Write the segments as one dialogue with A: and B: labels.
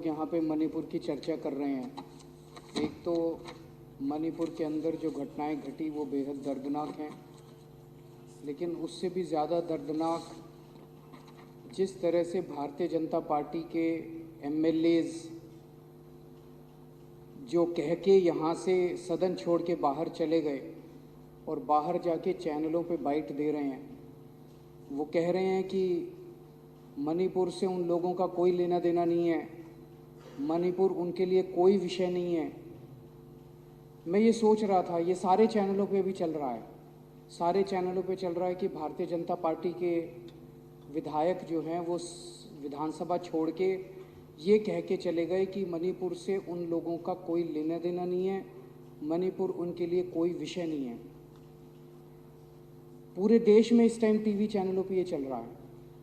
A: यहाँ पे मणिपुर की चर्चा कर रहे हैं। एक तो मणिपुर के अंदर जो घटनाएं घटी वो बेहद दर्दनाक हैं, लेकिन उससे भी ज़्यादा दर्दनाक जिस तरह से भारतीय जनता पार्टी के एमएलएज जो कह के यहाँ से सदन छोड़ के बाहर चले गए और बाहर जाके चैनलों पे बाइट दे रहे हैं। वो कह रहे हैं कि मणिपुर से उन लोगों का कोई लेना देना नहीं है, मणिपुर उनके लिए कोई विषय नहीं है। मैं ये सोच रहा था, ये सारे चैनलों पे भी चल रहा है, सारे चैनलों पे चल रहा है कि भारतीय जनता पार्टी के विधायक जो हैं वो विधानसभा छोड़ के ये कह के चले गए कि मणिपुर से उन लोगों का कोई लेना देना नहीं है, मणिपुर उनके लिए कोई विषय नहीं है। पूरे देश में इस टाइम टीवी चैनलों पे ये चल रहा है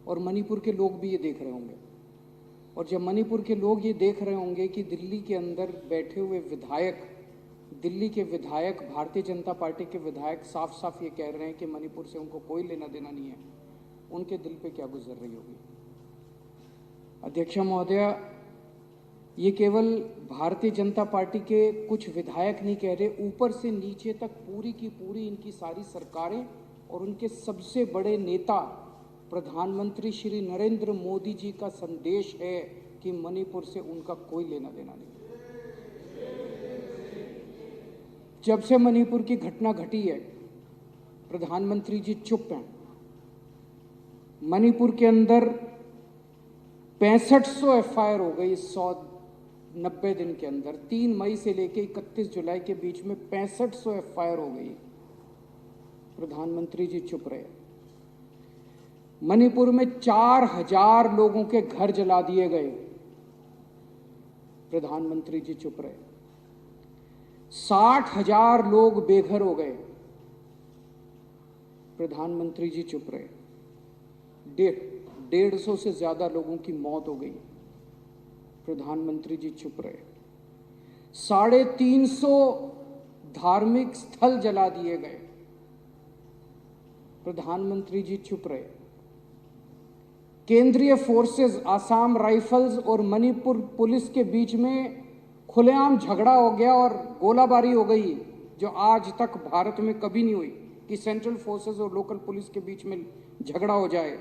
A: और मणिपुर के लोग भी ये देख रहे होंगे। और जब मणिपुर के लोग ये देख रहे होंगे कि दिल्ली के अंदर बैठे हुए विधायक, दिल्ली के विधायक, भारतीय जनता पार्टी के विधायक साफ साफ ये कह रहे हैं कि मणिपुर से उनको कोई लेना देना नहीं है, उनके दिल पे क्या गुजर रही होगी। अध्यक्ष महोदया, ये केवल भारतीय जनता पार्टी के कुछ विधायक नहीं कह रहे, ऊपर से नीचे तक पूरी की पूरी इनकी सारी सरकारें और उनके सबसे बड़े नेता प्रधानमंत्री श्री नरेंद्र मोदी जी का संदेश है कि मणिपुर से उनका कोई लेना देना नहीं। जब से मणिपुर की घटना घटी है, प्रधानमंत्री जी चुप हैं। मणिपुर के अंदर 6500 एफआईआर हो गई 190 दिन के अंदर। 3 मई से लेकर 31 जुलाई के बीच में 6500 एफआईआर हो गई। प्रधानमंत्री जी चुप रहे। मणिपुर में 4000 लोगों के घर जला दिए गए, प्रधानमंत्री जी चुप रहे। 60,000 लोग बेघर हो गए, प्रधानमंत्री जी चुप रहे। 150 से ज्यादा लोगों की मौत हो गई, प्रधानमंत्री जी चुप रहे। 350 धार्मिक स्थल जला दिए गए, प्रधानमंत्री जी चुप रहे। केंद्रीय फोर्सेस, आसाम राइफल्स और मणिपुर पुलिस के बीच में खुलेआम झगड़ा हो गया और गोलाबारी हो गई, जो आज तक भारत में कभी नहीं हुई कि सेंट्रल फोर्सेस और लोकल पुलिस के बीच में झगड़ा हो जाए।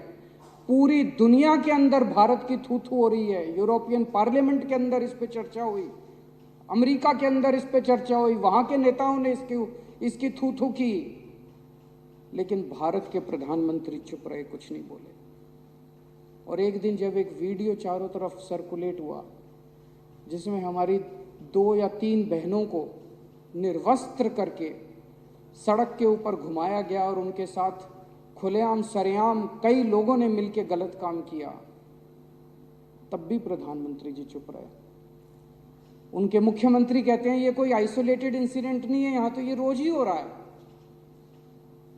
A: पूरी दुनिया के अंदर भारत की थू थू हो रही है। यूरोपियन पार्लियामेंट के अंदर इस पे चर्चा हुई, अमेरिका के अंदर इस पे चर्चा हुई, वहां के नेताओं ने इसकी थू थू की, लेकिन भारत के प्रधानमंत्री चुप रहे, कुछ नहीं बोले। और एक दिन जब एक वीडियो चारों तरफ सर्कुलेट हुआ जिसमें हमारी 2 या 3 बहनों को निर्वस्त्र करके सड़क के ऊपर घुमाया गया और उनके साथ खुलेआम सरेआम कई लोगों ने मिलकर गलत काम किया, तब भी प्रधानमंत्री जी चुप रहे। उनके मुख्यमंत्री कहते हैं ये कोई आइसोलेटेड इंसिडेंट नहीं है, यहां तो ये रोज ही हो रहा है।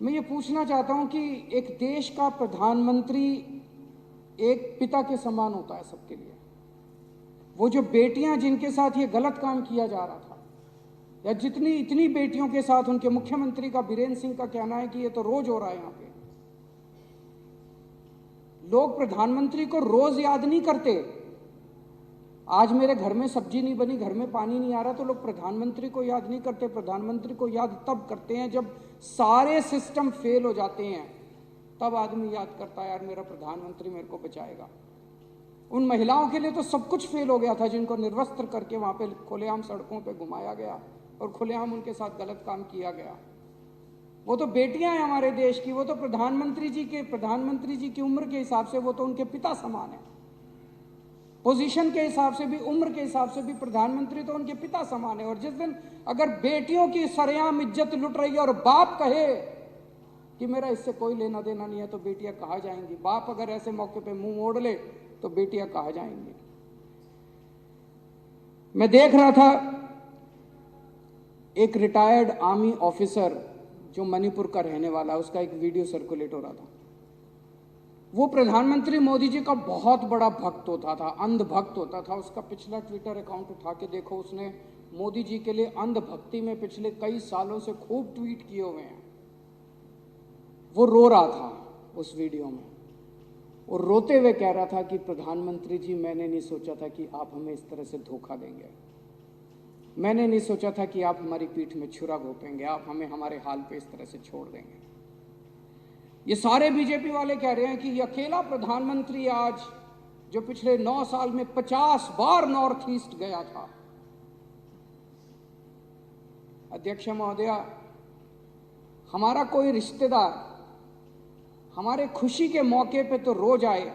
A: मैं ये पूछना चाहता हूं कि एक देश का प्रधानमंत्री एक पिता के समान होता है सबके लिए। वो जो बेटियां जिनके साथ ये गलत काम किया जा रहा था, या इतनी बेटियों के साथ उनके मुख्यमंत्री का, बीरेंद्र सिंह का कहना है कि ये तो रोज हो रहा है। यहां पे लोग प्रधानमंत्री को रोज याद नहीं करते। आज मेरे घर में सब्जी नहीं बनी, घर में पानी नहीं आ रहा, तो लोग प्रधानमंत्री को याद नहीं करते। प्रधानमंत्री को याद तब करते हैं जब सारे सिस्टम फेल हो जाते हैं, तब आदमी याद करता है यार मेरा प्रधानमंत्री मेरे को बचाएगा। उन महिलाओं के लिए तो सब कुछ फेल हो गया था जिनको निर्वस्त्र करके वहां पे खुलेआम सड़कों पे घुमाया गया और खुलेआम उनके साथ गलत काम किया गया। वो तो बेटियां हैं हमारे देश की, वो तो प्रधानमंत्री जी की उम्र के हिसाब से वो तो उनके पिता समान है। पोजीशन के हिसाब से भी, उम्र के हिसाब से भी प्रधानमंत्री तो उनके पिता समान है। और जिस दिन अगर बेटियों की सरेआम इज्जत लुट रही है और बाप कहे कि मेरा इससे कोई लेना देना नहीं है, तो बेटियां कहाँ जाएंगी? बाप अगर ऐसे मौके पे मुंह मोड़ ले तो बेटियां कहाँ जाएंगी? मैं देख रहा था एक रिटायर्ड आर्मी ऑफिसर जो मणिपुर का रहने वाला, उसका एक वीडियो सर्कुलेट हो रहा था। वो प्रधानमंत्री मोदी जी का बहुत बड़ा भक्त होता था, अंध भक्त होता था। उसका पिछला ट्विटर अकाउंट उठा के देखो, उसने मोदी जी के लिए अंध भक्ति में पिछले कई सालों से खूब ट्वीट किए हुए हैं। वो रो रहा था उस वीडियो में। और रोते हुए कह रहा था कि प्रधानमंत्री जी, मैंने नहीं सोचा था कि आप हमें इस तरह से धोखा देंगे, मैंने नहीं सोचा था कि आप हमारी पीठ में छुरा घोंपेंगे, आप हमें हमारे हाल पे इस तरह से छोड़ देंगे। ये सारे बीजेपी वाले कह रहे हैं कि ये अकेला प्रधानमंत्री आज जो पिछले 9 साल में 50 बार नॉर्थ ईस्ट गया था। अध्यक्ष महोदया, हमारा कोई रिश्तेदार हमारे खुशी के मौके पे तो रोज आए,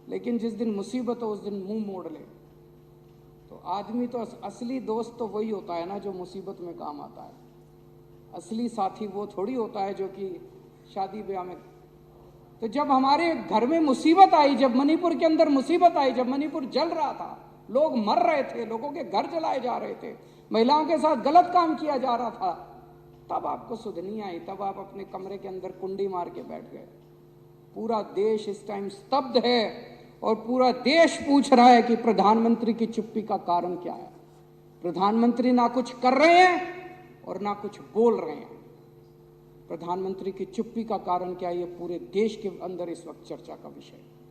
A: लेकिन जिस दिन मुसीबत हो उस दिन मुंह मोड़ ले। तो आदमी तो असली दोस्त तो वही होता है ना जो मुसीबत में काम आता है। असली साथी वो थोड़ी होता है जो कि शादी ब्याह में। तो जब हमारे घर में मुसीबत आई, जब मणिपुर के अंदर मुसीबत आई, जब मणिपुर जल रहा था, लोग मर रहे थे, लोगों के घर जलाए जा रहे थे, महिलाओं के साथ गलत काम किया जा रहा था, तब आपको सुध नहीं आई, तब आप अपने कमरे के अंदर कुंडी मार के बैठ गए। पूरा देश इस टाइम स्तब्ध है और पूरा देश पूछ रहा है कि प्रधानमंत्री की चुप्पी का कारण क्या है। प्रधानमंत्री ना कुछ कर रहे हैं और ना कुछ बोल रहे हैं। प्रधानमंत्री की चुप्पी का कारण क्या है, ये पूरे देश के अंदर इस वक्त चर्चा का विषय है।